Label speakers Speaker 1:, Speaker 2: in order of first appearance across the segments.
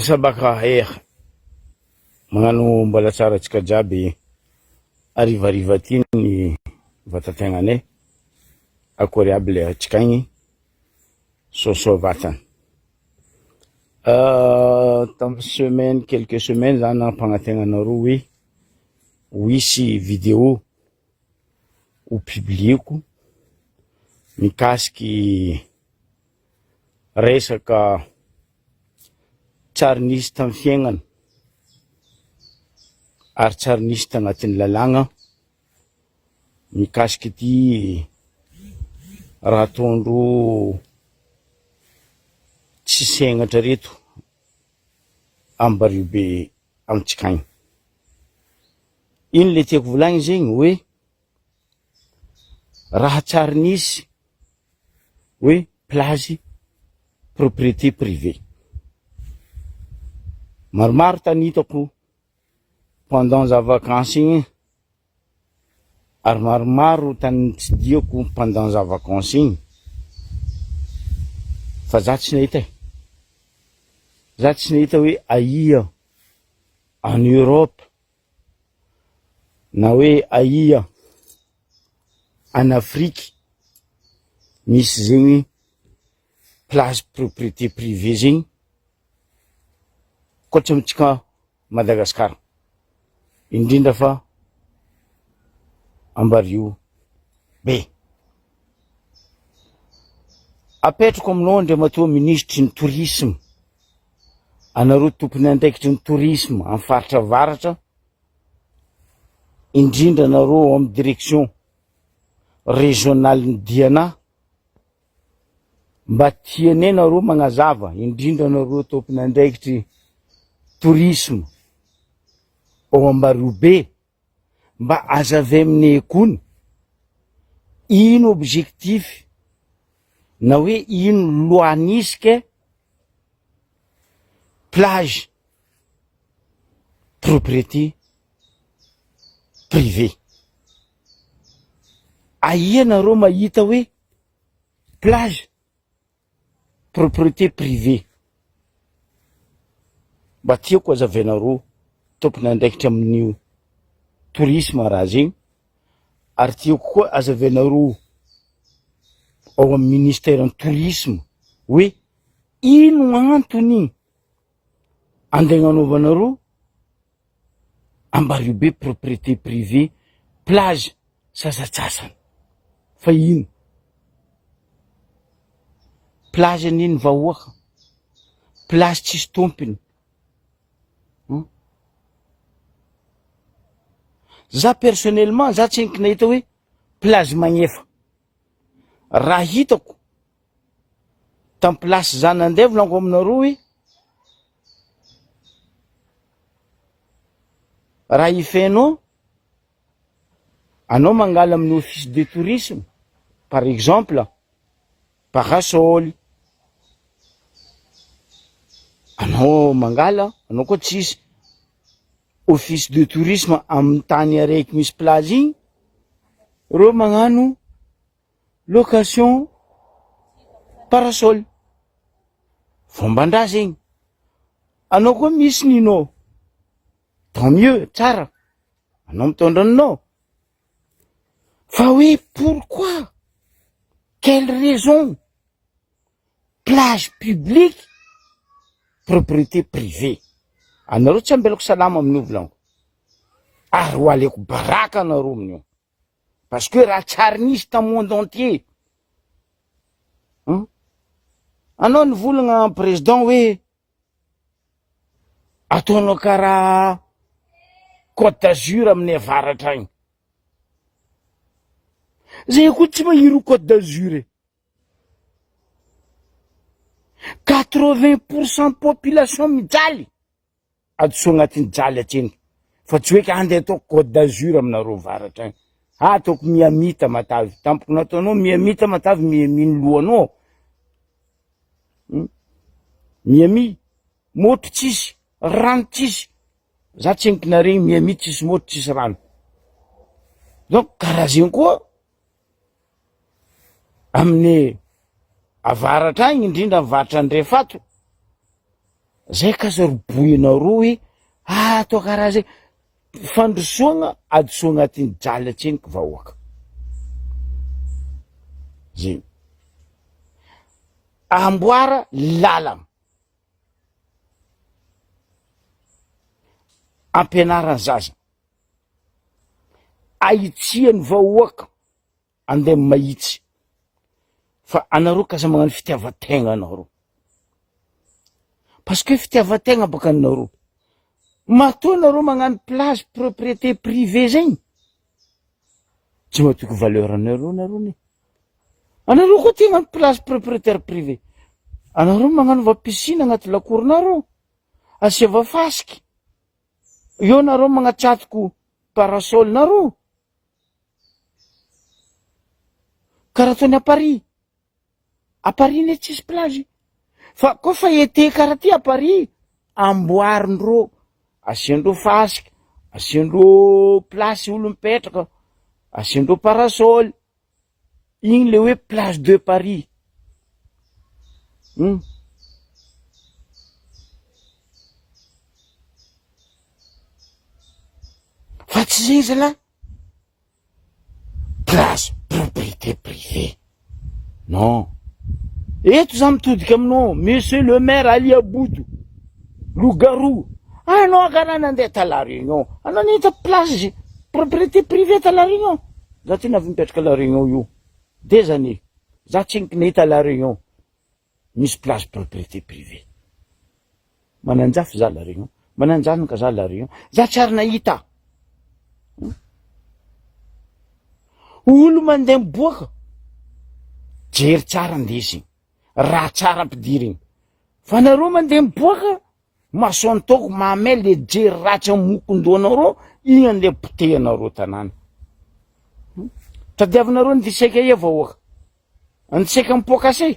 Speaker 1: Sabaka magnano mbola tsara antsika jiaby arivariva ty ny vatategnanay akory aby le antsika igny soso vatana. Tam semaine quelques semaines zany nampagnategnanareo hoe hoisy vidéo ho publieko mikasiky resaka tsary nisy tam fiaignana ary tsary nisy tagnatin'ny lalagna mikasiky ty raha ataondro tsy segnatra reto ambariobe amitsika igny. Ino le tiako volagny zegny hoe raha tsary nisy hoe plage propriété privée. Maromaro tany hitako pendant za vacances igny ary maromaro tany tsy diako pendant za vacances igny fa za tsy nahita hoe aia en Europe na hoe aia en Afrique misy zegny plage propriété privée zegny kotra amitsika Madagasikara, indrindra fa Ambario be. Apetrako aminao Andriamatoa ministry ny tourisme, anareo tompony andraikitry ny tourisme amin'ny faritra avaratra, indrindra anareo amin'ny direction régionale ny Diana, mba tianay nareo magnazava, indrindra anareo tompony andraikitry tourisme ao Ambario be, mba azave aminay kony ino objectif na hoe ino loanisike plage propriété privée. Aia nareo mahita hoe plage propriété privée? Mba tiako azavenareo tompony andraikitra amin'io tourisme raha zegny, ary tiako koa azavenareo ao amin'ny ministère ny tourisme hoe ino antony andegnanaovanareo Ambario be propriété privée plage sasatsasany. Fa ino plage niny vahoaka, plage tsisy tompony. Za personnellement za tsy enky nahita hoe plage magnefa. Raha hitako tam place za nandeha volango aminareo hoe raha ifenao anao mangala amin'ny office de tourisme par exemple Parasol, anao mangala, anao koa tsisy office de tourisme amin'ny tany araiky misy plage igny, reo magnano location Parasol. Fomban-draha zegny. Anao koa misy ninao, tant mieux, tsara, anao mitondra ninao. Fa oui, pourquoi? Quelle raison? Plage publique, propriété privée. Anareo tsy ambelako salama amin'io volango. Ary ho aleko baraka anareo amin'io. Parce que raha tsary nisy tam monde entier. Anao nivolagna président hoe ataonao karaha Côte d'Azur amin'ny avaratra agny. Zay koa tsy mahiry Côte d'Azur. 80% population mijaly. Adoso agnatin'ny jaly atseny. Fa tsy hoe ka andeha atao Côte d'Azur aminareo avaratra agny. Ataoko miamita matavy. Tampoko nataonao miamita matavy miaminy loanao. Miami, moto tsisy, rano tsisy. Za tsy enkinareny miami tsisy moto tsisy rano. Donc karaha zegny koa amin'ny avaratra agny indrindra mivarotra Andrefato zay ka zaroboinareo hoe atao karaha zay fandrosoagna adosoa agnatin'ny jalatsy eny ka vahoaka zay amboara lalana ampianarany zaza aitsiany vahoaka andeha mahitsy fa anareo kasa magnano fitiavan-tegna anareo parce que fitiavan-tegna baka anareo matoa anareo magnano place propriété privée zegny tsy matoky valeur anareo nareo anareo koa tia magnano place propriétaire privé anareo magnano va-piscine agnaty lakoronareo asiava fasiky eo nareo magnatsatoko parasol nareo karaha toany à Paris ne tsisy plage fa koa fa ete karaha ty à Paris amboarindreo asiandreo fasiky asiandreo place olo mipetraka asiandreo parasol igny le hoe place de Paris fa tsy zay zala place propriété privée non eto za mitodika aminao monsieur le maire Ali Aboudo loup-garou anao karaha nandeha ta La Réunion anao nahita place propriété privée ta La Réunion za ty navy mipetraka La Réunion io de zany za tsy nahita La Réunion misy place propriété privée mananjafy za La Réunion mananjanaka za La Réunion za tsy ary nahita olo mandeha miboaka jery tsara ndesigny raha tsara ampidirigny fa nareo mandeha miboaka masoantoko mamay le jery ratsy amokondoanareo igny anle potehanareo tanàna tadiavinareo ndiseka ia vahoaka andiseka mipokasay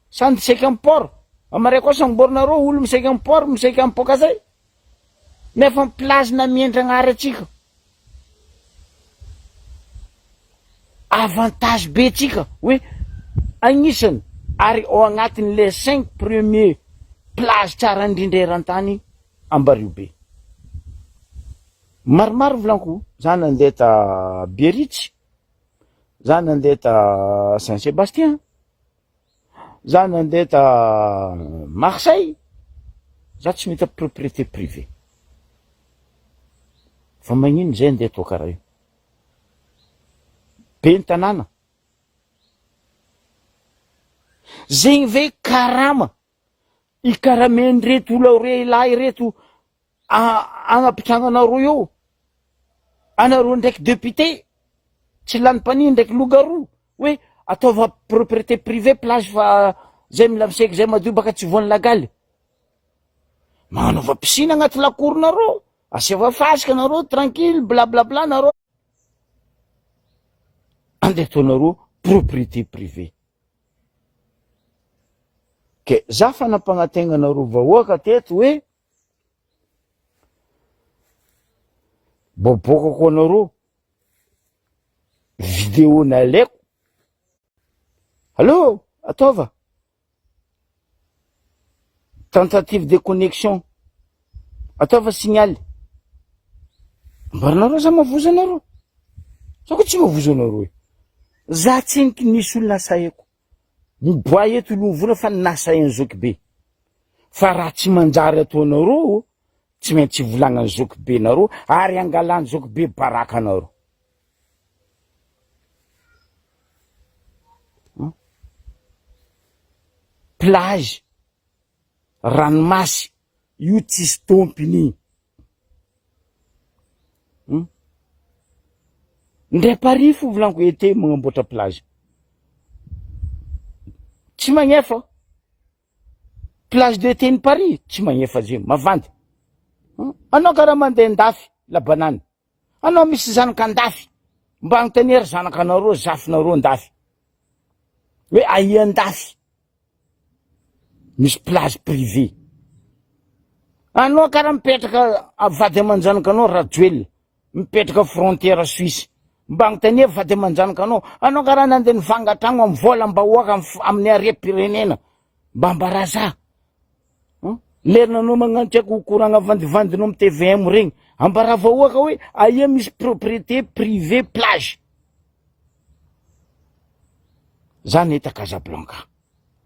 Speaker 1: sa ndiseka miport amaray koa sangborinareo olo miseka miport miseka mipokasay nefa plazina miendragnary atsika avantage be tsika hoe agnisany ary ao agnatin' les 5 premier plage tsara indrindra eran-tany Ambario be maromaro volanko za nandeha ta Biarritz za nandeha ta Saint-Sébastien za nandeha ta Marseille za tsy mita propriété privée fa magnino zay andeha to karaha io be ny tanàna zegny ve karama ikarameny reto olo re ilahy reto agnapitragnanareo eo anareo ndraiky député tsy lany-paniny ndraiky loup-garou hoe ataova propriété privée plage fa zay milaviseky zay madio baka tsy voany lagaly magnanaova piscine agnaty lakoronareo asiava fasika nareo tranquille blablabla nareo andeha ataonareo propriété privée ke za fanapagnategnanareo vahoaka teto hoe bobokako anareo vidéo nalaiko allô ataova tentative de connexion ataova signal ambaranareo za mavozo anareo za ko tsy mavozo anareo za tsiniky nisy olo nasahiko miboay eto lovola fa nasainy zoky be fa raha tsy manjary ataonareo tsy maintsy volagnany zoky be nareo ary angalany zoky be baraka anareo plage ranomasy io tsisy tompiny ndray Paris fo volanko ete magnamboatra plage tsy magnefa plage de teny Paris tsy magnefa zay mavandy anao karaha mandeha ndafy la banane anao misy zanaka andafy mba agnotanery zanakanareo zafinareo andafy hoe aia andafy misy plage privé anao karaha mipetraka vady aman-janaka anao Rajoelina mipetraka frontière Suisse mba agnotanery vady aman-janaka anao karaha nandeha nivangatragno amy vola mba hoaka amin'ny are-pirenena mba ambaraza Lerna no magnantiako courant vandivandinao am TVM regny. Ambara vahoaka hoe aia misy propriété privée plage. Zany eta Casablanca.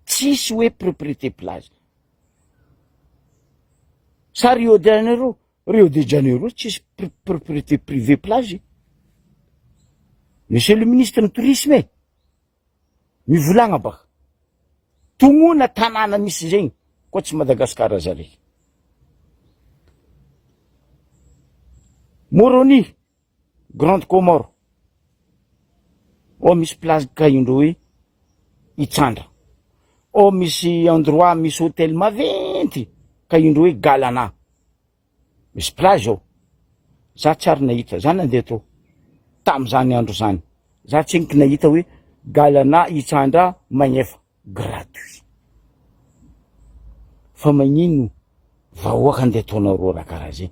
Speaker 1: Tsisy hoe propriété plage. Sa Rio de Janeiro. Rio de Janeiro tsisy propriété privée plage. Monsieur le ministre du tourisme. Mivolagna baka. Tongona tanàna misy zegny. Koa tsy Madagasikara zare. Moroni, Grande Comore. O misy plage kaindro hoe Itsandra. O misy endroit misy hôtel maventy kaindro hoe Galana. Misy plage ao. Za tsary nahita, za nandeha tao. Tam'zany andro zany. Za tseniky nahita hoe Galana Itsandra magnefa gratuit. Fa magnino vahoaka andeha taonareo raha karaha zay.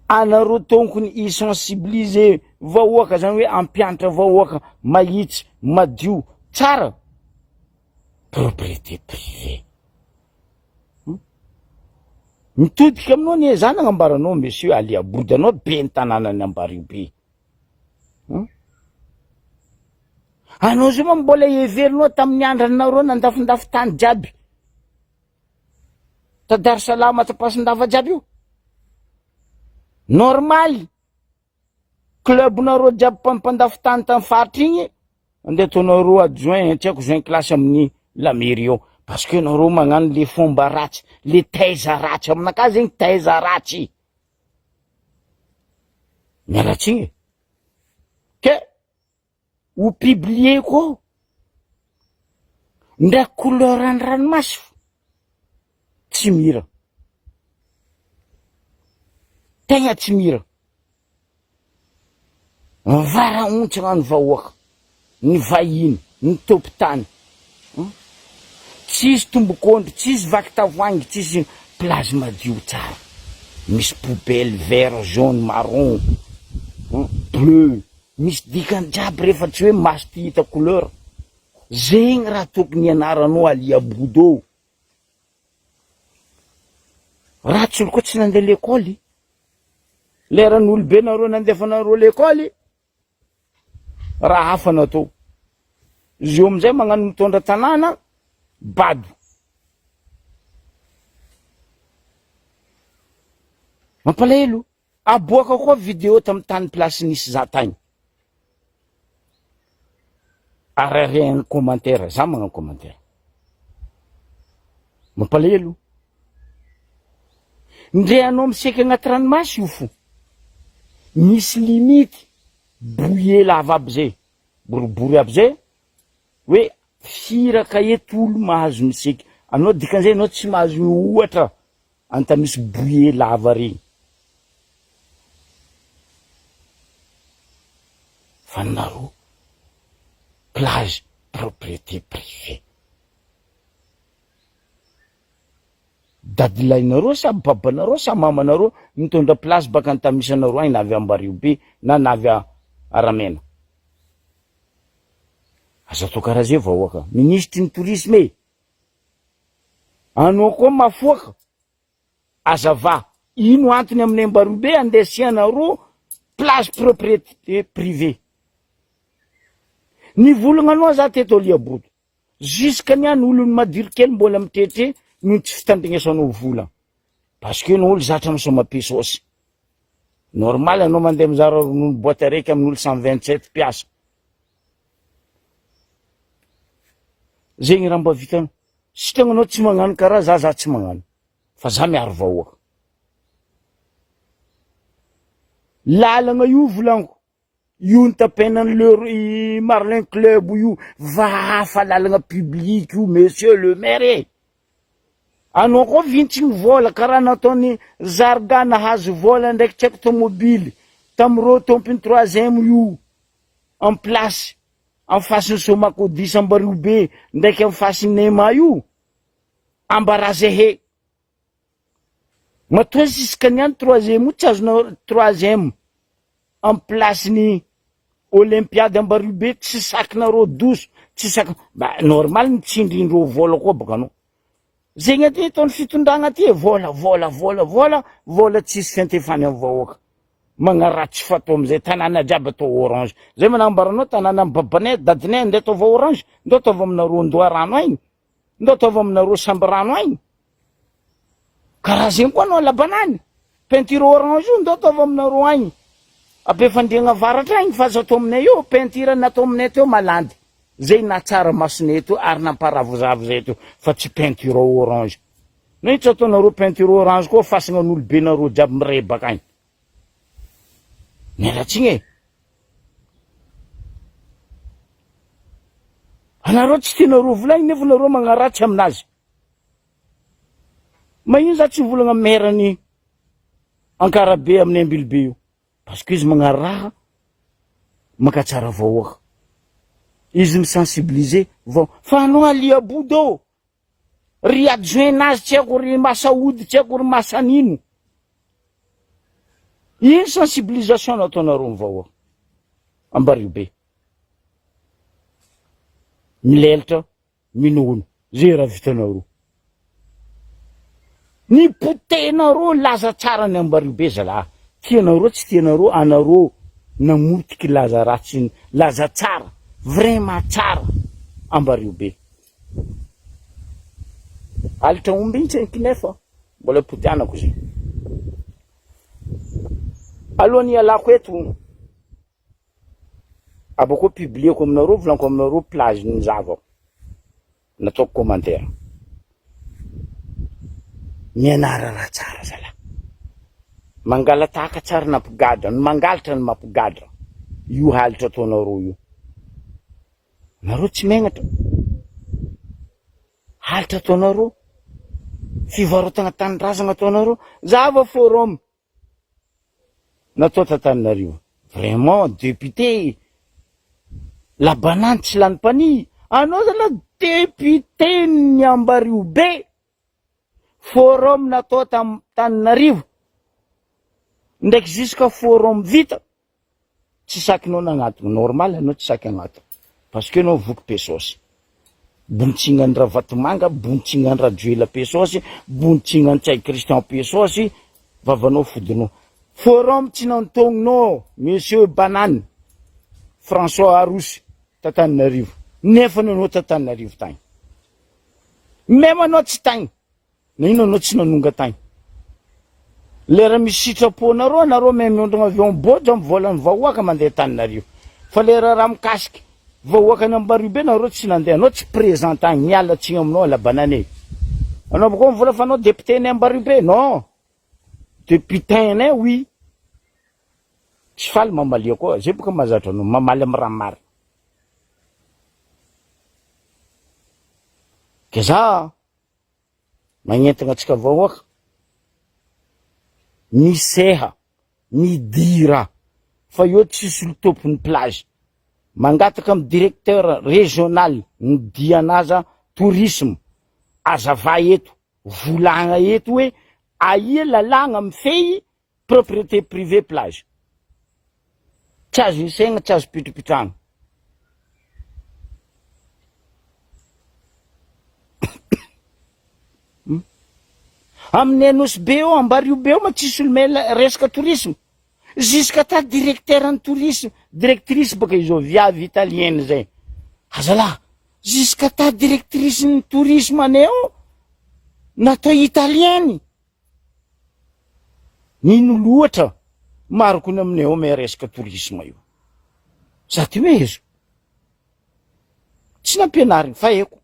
Speaker 1: Anareo tonkony isensibiliser vahoaka zany hoe ampianatra vahoaka mahitsy, madio, tsara. Propriété privée. Mitodika aminao ny zany agnambaranao monsieur Ali Aboudy, anao be ny tanànany Ambaribe. Anao zay moa mbola heverinao tamin'ny andranareo nandafindafy tany jiaby. Ta Dar Salama ta Pasindava jiaby io. Normal. Club nareo jiaby mpandafy tany tamy faritra igny. Andeha taonareo adjoint, tsy haiko joint classe amin'ny la mairie ao. Parce que nareo magnano le fomba ratsy, le taiza ratsy aminakahy zegny taiza ratsy. Mialatsiny. Ke ho publier ko ndraiky couleur any ranomasy tsy mira. Tegna tsy mira. Varaontsagna ny vahoaka, ny vahiny, ny tompon-tany. Tsisy tombokondro, tsisy vaky tavoangy, tsisy plage madio tsara. Misy poubelle vert, jaune, marron, bleu. Misy dikany jiaby rehefa tsy hoe maso ty hita couleur. Zegny raha tokony ianaranao Ali Aboudy. Raha tsy olo koa tsy nandeha l'école. Leran'olobe nareo nandefanareo l'école. Raha hafa natao. Izy amizay magnano mitondra tanàna, bado. Mampalahelo. Aboaka koa vidéo tamy tany place nisy za tagny. Ararehany commentaire, za magnano commentaire. Mampalahelo. Ndre anao misaiky agnaty ranomasy io fo. Misy limity. Bouillé lava aby zay. Boribory aby zay. Hoe firaka eto olo mahazo misaiky. Anao dikan'izay anao tsy mahazo ohatra. Anta misy bouillé lava regny. Fa nareo plage propriété privée. Dadilahinareo sa babanareo sa mamanareo mitondra place baka antamisanareo agny na avy Ambaribe na avy Aramena. Asa to karaha zay vahoaka. Ministre ny tourisme. Anao koa mafoaka. Azava. Ino antony amin'ny Ambaribe andesianareo plage propriété privée. Nivolagna anao za teto Ali Aboudy. Jusqu'à niany olony madiro kely mbola mitretre no tsy fitandrignesanao vola. Parce que n'olo zatra misoma pesosy. Normal anao mandeha mizara ronono boîte araiky amin'olo 127 piastres. Zegny raha mba vitanao. Sitragna anao tsy magnano karaha za tsy magnano. Fa za miaro vahoaka. Lalagna io volaniko. Io nitapenany le Marlin Club io. Vahafa lalagna public io, monsieur le maire. Anao koa vintsy ny vola karaha nataony Zarga nahazo vola ndraiky tsy haiko tomobily tamireo tompony 3e io en place en face Somakodis Ambaribe ndraiky en face Nema io ambarazehe matoa jusqu'à niany 3e io tsy azonao 3e en place ny Olympiade Ambaribe tsy sakinareo doso tsy sak normal ny tsindrindreo vola koa baka anao. zegny aty taon'ny fitondragna aty vola tsisy fiantefany amin'ny vahoaka magnaratsy fatao amizay tanàna jiaby atao orange zay manambaranao tanàna amin'ny babanay dadinay ndeha ataova orange ndao ataova aminareo Andoharano agny ndao ataova aminareo Sambrano agny karaha zegny koa anao Labanany peinture orange io ndao ataova aminareo agny Ampefandriagna avaratra agny fa azo atao aminay io peinture natao aminay teo malandy zay na tsara masonay teo ary namparavo-zavo zay teo fa tsy peinture orange no itsy ataonareo peinture orange koa fasagna an'olobenareo jiaby mirebaka agny mialatsigny e anareo tsy tianareo volagny nefa nareo magnaratsy aminazy magnino za tsy volagna merany Ankarabe amin'ny Ambilobe io parce que izy magnaraha makatsara vahoaka izy misensibiliser fa anao aliabodo ry adjoint-nazy tsy haiko ry Masaody tsy haiko ry Masanino iny sensibilisation nataonareo ny vahoaka Ambaribe milelatra minono zay raha vitanareo ny potenareo laza tsara ny Ambaribe zalahy tianareo tsy tianareo anareo namotiky laza ratsy laza tsara vraiment tsara Ambaribe alitra omby iny tsy kinefa mbola potianako zay alohan'ny ialako eto abako publieko aminareo volanko aminareo plage ny zava nataoko commentaire mianara raha tsara zala mangalataka tsara nampigadra ny mangalatra ny mampigadra io halitra ataonareo io nareo tsy megnatra halitra ataonareo fivarotana tanindrazana ataonareo zava forum natao tantaninareo vraiment député Labanany tsy lany pani anao zala député ny Ambaribe forum natao Tananarivo ndraiky jusqu'à forum vita tsy sakinao nagnatony normal anao tsy saky agnatony parce que anao voky pesosy bontsignany raha Vatomanga bontsignany raha Joela pesosy bontsignany tsay Christian pesosy vavanao fodinao forum tsy nantognonao monsieur Banane François Arosy Tananarivo nefa anao Tananarivo tagny même anao tsy tagny na ino anao tsy nanonga tagny lera misy sitraponareo anareo même miondrogna avion bojo amin'ny volany vahoaka mandeha Tananarivo fa lera raha mikasiky vahoaka ny Ambaribe nareo tsy nandeha anao tsy présent tagny mialatsigny aminao Labanane anao bako mivola fa anao député ny Ambaribe non député né oui tsy faly mamalia koa zay boka mazatra anao mamaly amin'ny raha mary ke za magnentana atsika vahoaka miseha midira fa io tsisy olo tompony plage mangataka amin'ny directeur régional ny dianaza tourisme azava eto volagna eto hoe aia lalagna mifehy propriété privée plage tsy azo isaigna tsy azo pitropitragna amin'ny Anosy be eo Ambaribe eo ma tsisy olo mela resaka tourisme jusqu'à ta directeur ny tourisme directrice baka izo viavy italienne zay azala jusqu'à ta directrice ny tourisme aneo natao italienne nino loatra maroko ny amineo me resaka tourisme io za ty hoe ezo tsy nampianariny fa eko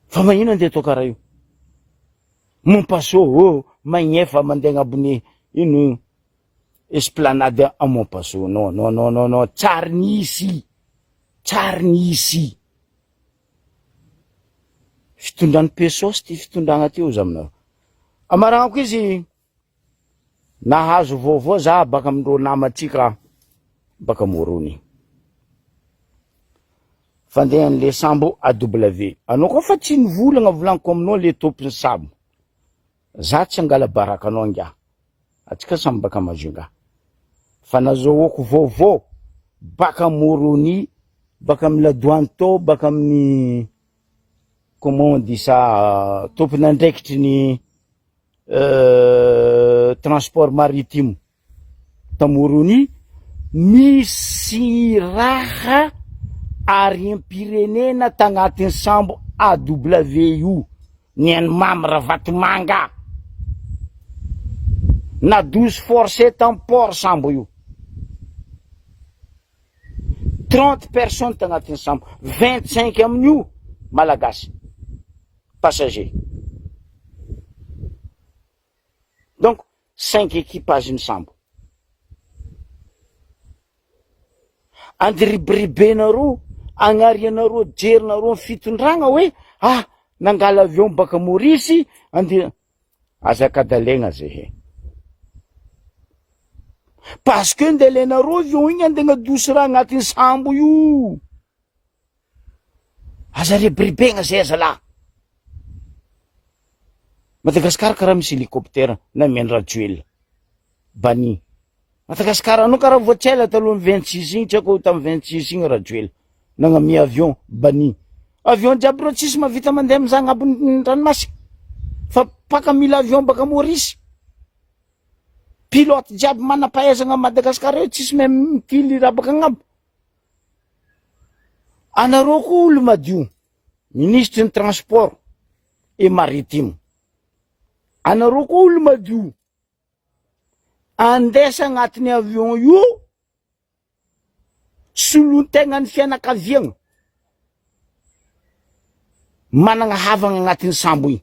Speaker 1: fa magnino andeha atao karaha io Montpasso magnefa mandeha agnabony ino esplanade à Montpasso non tsary nisy fitondrany pesosy ty fitondragna ty io za aminao amaranako izy nahazo vaovao za baka amindreo namatsika baka Morony fandehan'le sambo AW anao koa fa tsy nivolagna volaniko aminao le tompony sambo za tsy angala baraka anao nga atsika samy baka Majunga fa nazahoako vaovao baka Morony baka amin'ny ladoany to, baka amin'ny comment on dit ça, tompon'andraikitry ny transport maritime tamorony misy raha ariam-pirenena tagnatin'ny sambo AWU ny Mamy Ravatomanga na 12 forcé tam port sambo io 30 personnes tagnatin'ny sambo 25 amin'io malagasy passager, donc 5 équipages ny sambo. Andribiribenareo agnarianareo jerinareo ny fitondragna hoe nangala avion baka Maurice ande azakadalegna zay parce que ndelenareo avion igny andegna dosy raha agnatin'ny sambo io aza ribiribegna zay azalahy. Madagasikara karaha misy hélicoptère na Mendrajuel Bani. Madagasikara anao karaha voatsela talohan'ny 26 igny, tsy haiko tamin'ny 26 igny Rajuel nagnamia avion Bani. Avion jiaby reo tsisy mavita mandeha amizah agnabon'ny ranomasy fa paka mila avion baka Maurice. Pilote jiaby manam-pahaizana Madagasikara eo tsisy mahay mitily raha baka agnabo. Anareo koa olo madio, ministre ny transport et maritime, anareo koa olo madio, andesa agnatin'ny avion io solon-tegna ny fianakaviagna managna havagna agnatin'ny sambo igny,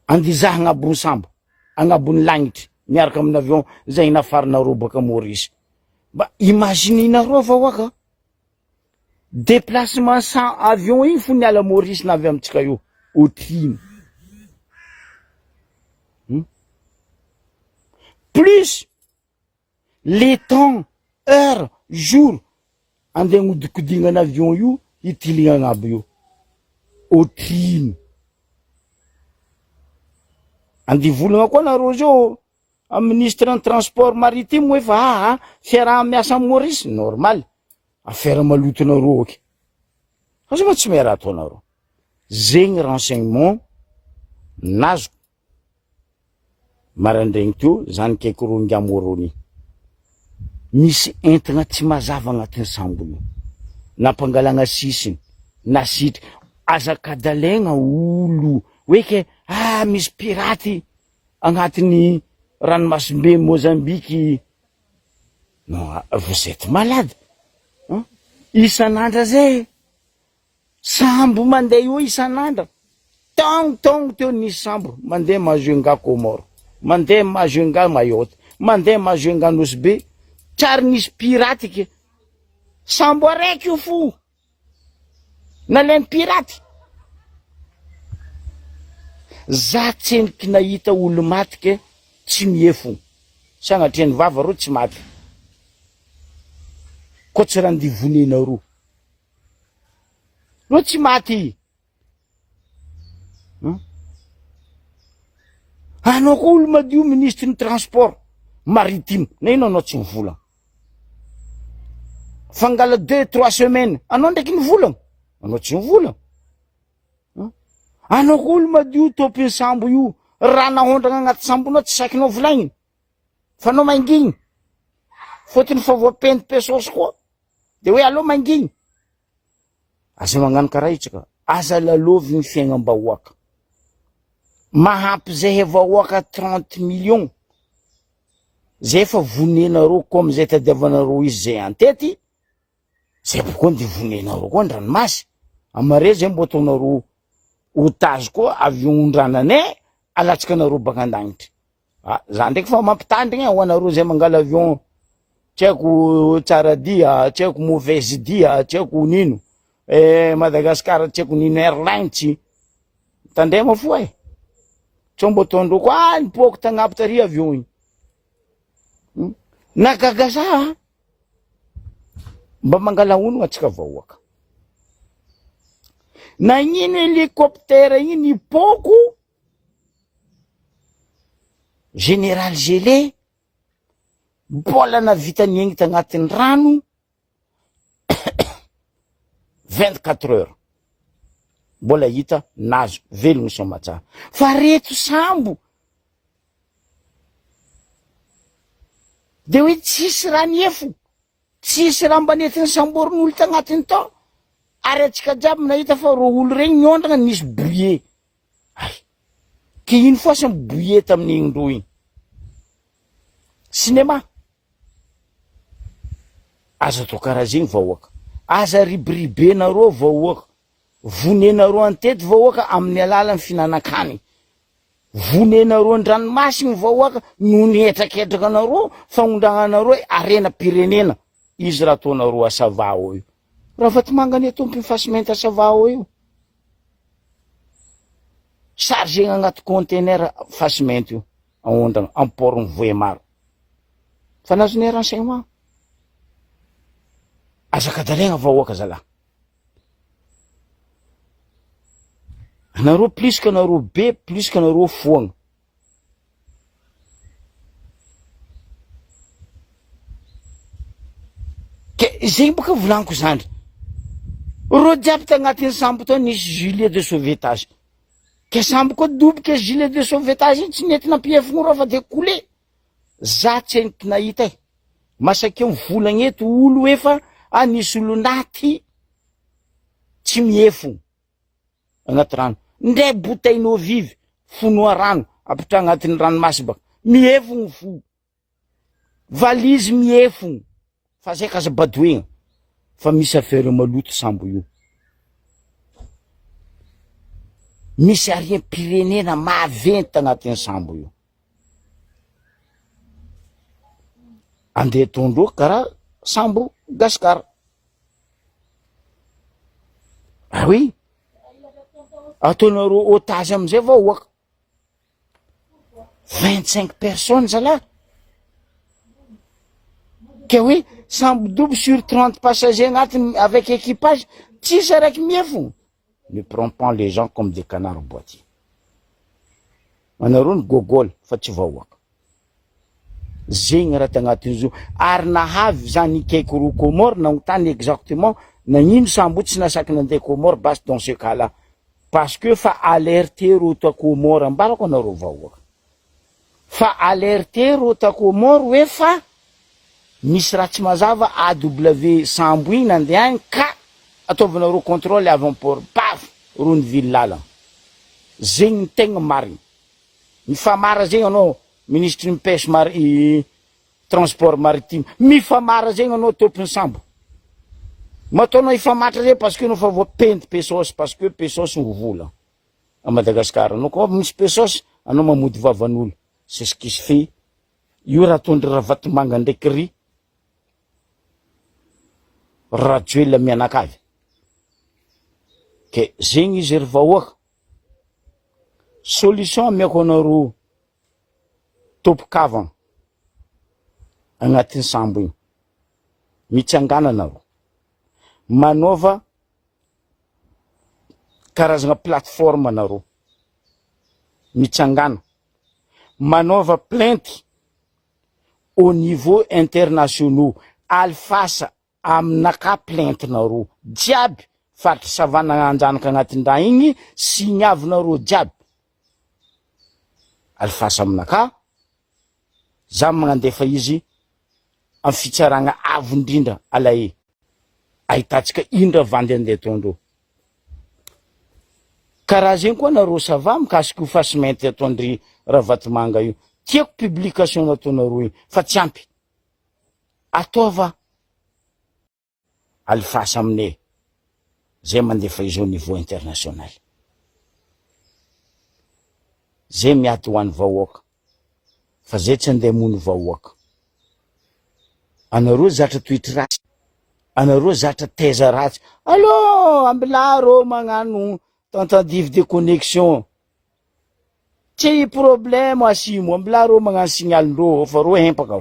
Speaker 1: andizaha agnabon'ny sambo, agnabon'ny lagnitry miaraka amin'ny avion zay nafarinareo baka Maurice. Imagininareo vahoaka déplacement sans avion igny fo niala Maurice na avy amitsika io otrino. Plus les temps, heures, jours andeha gn'odikodigna avion io itiligna agnabo io otrino. Andivolagna koa nareo zao a ministre ny transport maritime hoe fa fiaraha miasa amin'ny Maurice normal affaire maloto nareo aky fa zay tsy mahay raha ataonareo. Zegny renseignement nazoko marandraigny teo zany kaiky ronga morony misy entagna tsy mazava agnatin'ny sambo io nampangalagna sisiny na sitry azakadalegna olo hoe ke misy piraty agnatin'ny ranomasimbe Mozambique. Non, vous êtes malade. Isan'andra zay sambo mandeha io isan'andra tongo teo nisy sambo mandeha Majunga Comore, mandeha Majunga Mayotte, mandeha Majunga Nosy Be, tsary nisy piraty sambo araiky io fo nalainy piraty. Za tseniky nahita olo maty ke tsy miefo sagnatreny vava reo tsy maty ko tsy raha ndivonenareo reo tsy maty. Anao koa olo madio ministre ny transport maritime na ino anao tsy mivolagna fangala 2-3 semaines anao ndraiky nivolagna anao tsy mivolagna. Anao koa olo madio topin'ny sambo io raha nahondragna agnaty sambonao tsy sakinao volagniny fa anao mangigny fotony fa voapendy pesosy koa de hoe allo mangigny. Aza magnano karaha itsika aza lalovy ny fiaignam-bahoaka mahampy zay vahoaka 30 millions zay fa vonenareo comme zay tadiavanareo izy zay antety zay pourquoi ndi vonenareo koa andranomasy amare zay mbo ataonareo otage koa avion ondrananay alatsika anareo baka andagnitry. Za ndraiky fa mampitandrigny ho anareo zay mangala avion tsy haiko tsara dia, tsy haiko mauvaise dia, tsy haiko nino Madagasikara tsy haiko nino airlines tandrema fo tsy mbo ataondreo koa nipoko tagnapo tary avion igny nagagasa mba mangala onogna atsika vahoaka na gn'ino hélicoptère igny nipoko Général Gelé mbola navita niaigny tagnatin'ny rano 24 heures. Mbola hita nazo velogno Soamatsara. Fa reto sambo de hoe tsisy raha niefo, tsisy raha mba netiny samborin'olo tagnatiny tao. Ary atsika jiaby nahita fa ro olo regny niondrana nisy bouillet. Ay, ke ino fosa bouillet tamin'igny ro igny. Cinéma. Aza atao karaha zegny vahoaka. Aza ribiribenareo vahoaka. Vonenareo antety vahoaka amin'ny alalan'ny finanakany. Vonenareo an-dranomasiny vahoaka no nietraketrakanareo fagnondragnanareo arena pirenena. Izy raha ataonareo a Savao io. Raha Vatomanga ne tompo fasimenta Savao io. Chargena agnaty conteneur fasimenta io. Aondrana amporony voemaro. Fa nazo ne renseignement. Azaka dalegna vahoaka zalahy. Anareo plus que anareo be, plus que anareo foagna. Ke zegny baka volaniko zany. Ro jiaby tagnatin'ny sambo tao nisy gilet de sauvetage. Ke sambo koa doboka gilet de sauvetage iny tsy nety nampiefigno rô fa de coulé. Za tsy hainiko nahita e. Masaka eo volagna eto olo efa nisy olo naty tsy miefo agnaty rano. Ndray bouteille d'eau vive fonoa rano apitra agnatin'ny ranomasy baka. Miefogno fo. Valise miefogno. Fa zay kaza badoegna. Fa misy affaire maloto sambo io. Misy ariem-pirenena maventy agnatin'ny sambo io. Andeha tondro karaha sambo Gaspard. Ah oui. Ataonareo otage amizay vahoaka. 25 personnes zalahy. Ke oui, sambo double sur 30 passagers agnatiny avec équipage, tsisy araiky miefo. Ne prends pas les gens comme des canards boitiers. Anareo ny gogol fa tsy vahoaka. Zegny raha tagnatiny zo. Ary nahavy zany ikaiko ro Comore nagnontany exactement nagnino sambo tsy nasaky nandeha Comore basy dans ce cas-là. Parce que fa alerté ro ta Comore ambarako anareo vahoaka. Fa alerté ro ta Comore hoe fa misy raha tsy mazava AW sambo iny nandeha agny ka ataovanareo contrôle avant-port. Paf! Ro nivily lalana. Zegny ny tegna mariny. Mifamara zegny anao ministre ny pêche transport maritime. Mifamara zegny anao tompony sambo. Mataonao ifamatra zegny parce que nao fa voapendy pesos parce que pesos ny vola. A Madagascar anao koa misy pesos anao mamody vavan'olo. C'est ce qui se fait. Io raha tondry raha Vatomanga ndraiky ry Rajoelina mianakavy. Ke zegny izy ry vahoaka. Solution amiako anareo tompokavana agnatin'ny sambo iny. Mitsangana anareo. Manaova karazana plateforme anareo. Mitsangana. Manaova plainte au niveau international. Alfasa aminaka plainte nareo jiaby fatry savana anjanaka agnatin'ny raha igny sy niavinareo jiaby. Alfasa aminaka za magnandefa izy amin'ny fitsaragna avo indrindra alae. Ahitatsika indra vandy andeha tondro. Karaha zegny koa nareo sava mikasiky fasimety ataondry raha Vatomanga io. Tiako publication nataonareo io fa tsy ampy. Ataova alfasa aminay. Zay mandefa izy au niveau international. Zay miady ho an'ny vahoaka. Fa zay tsy andeha mony vahoaka. Anareo zatra toetry ratsy. Anareo zatra taiza ratsy. Allô, ambila rô magnano tentative de connexion. Tsy problème asimo, ambila rô magnano signalindrô fa rô hempaka.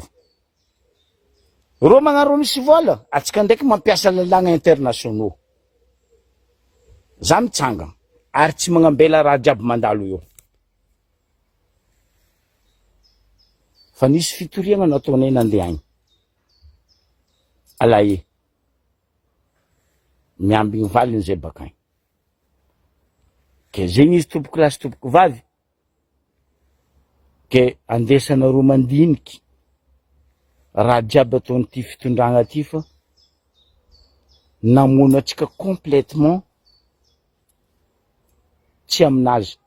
Speaker 1: Rô magnano rô misy vola, atsika ndraiky mampiasa lalagna internationaux. Za mitsanga, ary tsy magnambela raha jiaby mandalo io. Fa nisy fitoriagna nataonay nandeha agny. Alae. miambigny valiny zay bakany. Ke zegny izy tompoko lasy tompoko vavy, ke andesanareo mandiniky raha jiaby ataon'ity fitondragna ty fa namono atsika complètement tsy aminazy.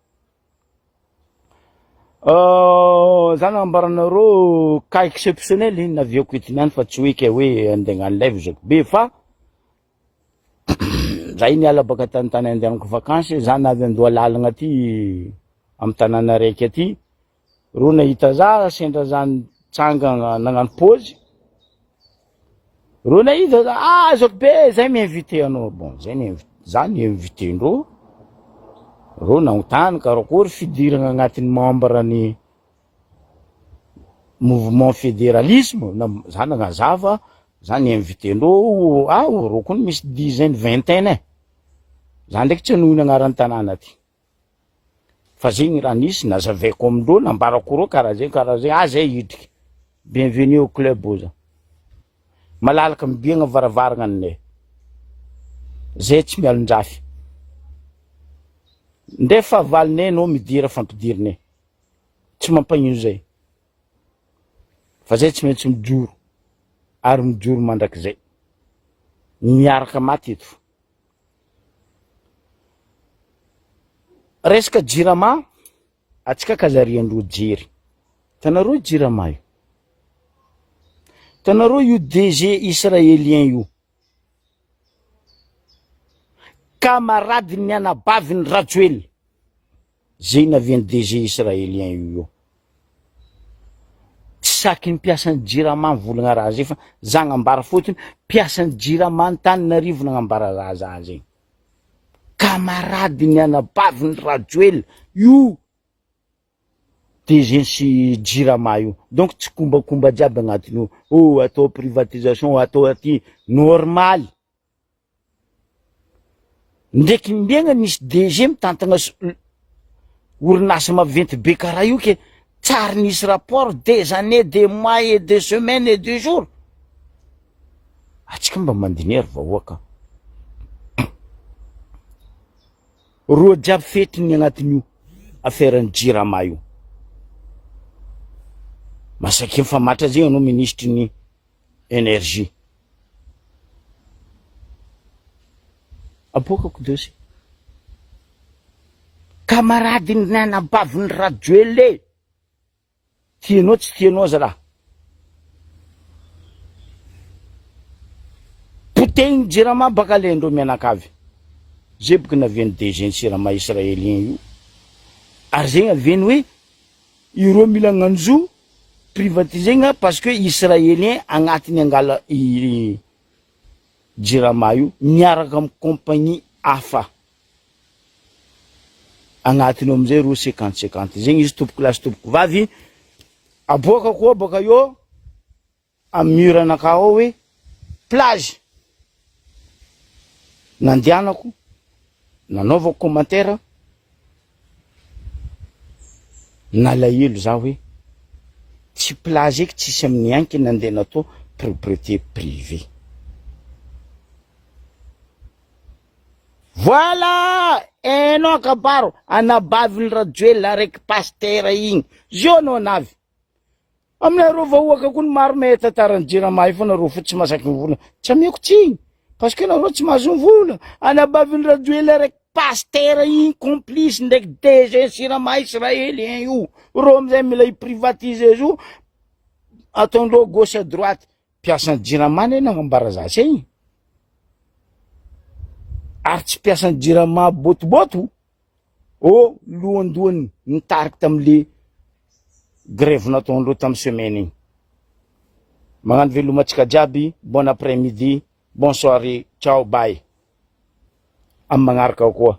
Speaker 1: Zany ambaranareo cas exceptionnel naviako etiniany fa tsy hoe ke hoe andeha live zako be fa zay niala baka tany andehanako vakansy zany avy andoha lalagna ty amy tanàna raiky aty, ro nahita za sendra zany tsanga nagnano pause, ro nahita za zako be zay mi-invité anao. Bon zay zany invité ndro ro nagnontany karakory fidiragna agnatin'ny membre ny mouvement fédéralisme za nagnazava zany invité ndro ro koa misy dizaine vingtaine za ndraiky tsy nohiny agnaran'ny tanàna ty fa zegny raha nisy nazavaiko amindreo nambarako reo karaha zay zay hidriky bienvenue au club oza malalaka mibiagna varavaragna aminay zay tsy mialondrafy ndefa valinay anao midira fampidirinay tsy mampagnino zay fa zay tsy maintsy mijoro ary mijoro mandrakizay miaraka maty eto. Resaka jirama atsika kazariandro jery tanareo jirama io, tanareo io DG israélien io camarade ny anabaviny Rajoel zay naviany DG israélien io tsy saky ny piasany jirama volagna raha zay fa za gnambara fotony piasany jirama tany narivo nagnambara raha za zay camarade ny anabaviny Rajoel io DG sy jirama io, donc tsy kombakomba jiaby agnatiny io atao privatisation atao aty normal. Ndraiky mbiagna nisy DG mitantagna orinasa maventy be karaha io ke tsary nisy rapport des années, des mois et des semaines et des jours. Atsika mba mandiniry vahoaka roa jiaby fetiny agnatiny io affaire-ny jirama io. Masaky mifamatra zegny anao ministre ny énergie abokako dosi camarade ny anabaviny Rajoel tianao tsy tianao zalahy potehiny jirama baka alendreo mianakavy zay boka naviany DG jirama israélien io ary zegny aveny hoe ireo mila gnanjo privatisegna parce que israélien agnatiny angala jirama io miaraka amy compagnie hafa agnatiny amizay ro 50-50 zegny izy tompoko lasy tompoko vavy. Aboaka koa baka io amy mur anakao hoe plage nandianako nanaovako commentaire nalahelo za hoe tsy plage eky tsisy amin'ny anky nandeha natao propriété privée. Voilà enao akabaro anabaviny Rajoel araiky pasteur igny zio anao navy aminay ro vahoaka koa ny maro mahita tarany jirama io fa nareo fo tsy masaky mivola tsy ameko tsigny parce que nareo tsy mahazo mivola anabaviny Rajoel araiky pasteur igny complice ndraiky DG jirama israélien io ro amizay mila iprivatiser zo ataondreo gauche à droite piasany jirama ne nagnambara za segny ary tsy piasany jirama botoboto lohandohany nitariky tamile grève nataondreo tamy semaine igny. Magnano velomatsika jiaby, bon après-midi, bonne soirée, ciao, bye. Amy magnaraka koa